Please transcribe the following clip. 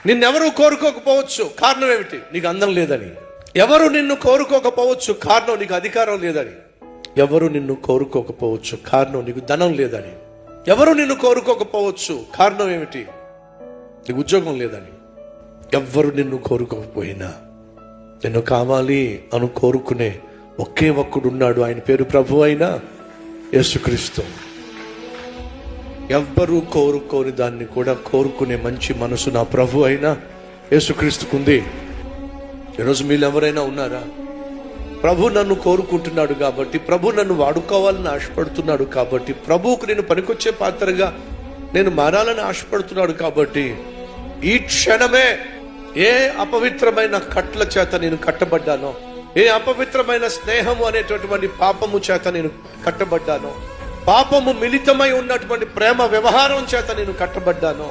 నిన్నెవరూ కోరుకోకపోవచ్చు, కారణం ఏమిటి? నీకు అందం లేదని. ఎవరు నిన్ను కోరుకోకపోవచ్చు, కారణం నీకు అధికారం లేదని. ఎవరు నిన్ను కోరుకోకపోవచ్చు, కారణం నీకు ధనం లేదని. ఎవరు నిన్ను కోరుకోకపోవచ్చు, కారణం ఏమిటి? నీకు ఉద్యోగం లేదని. ఎవ్వరు నిన్ను కోరుకోకపోయినా నిన్ను కావాలి అని కోరుకునే ఒకే ఒక్కడున్నాడు. ఆయన పేరు ప్రభు అయిన యేసుక్రీస్తు. ఎవ్వరూ కోరుకోని దాన్ని కూడా కోరుకునే మంచి మనసు నా ప్రభు అయిన యేసుక్రీస్తుకుంది. ఈరోజు మీరు ఎవరైనా ఉన్నారా? ప్రభు నన్ను కోరుకుంటున్నాడు కాబట్టి, ప్రభు నన్ను వాడుకోవాలని ఆశపడుతున్నాడు కాబట్టి, ప్రభువుకు నేను పనికొచ్చే పాత్రగా నేను మారాలని ఆశపడుతున్నాడు కాబట్టి, ఈ క్షణమే ఏ అపవిత్రమైన కట్ల చేత నేను కట్టబడ్డానో, ఏ అపవిత్రమైన స్నేహము అనేటటువంటి పాపము చేత నేను కట్టబడ్డానో, పాపము మిళితమై ఉన్నటువంటి ప్రేమ వ్యవహారం చేత నేను కట్టబడ్డానో,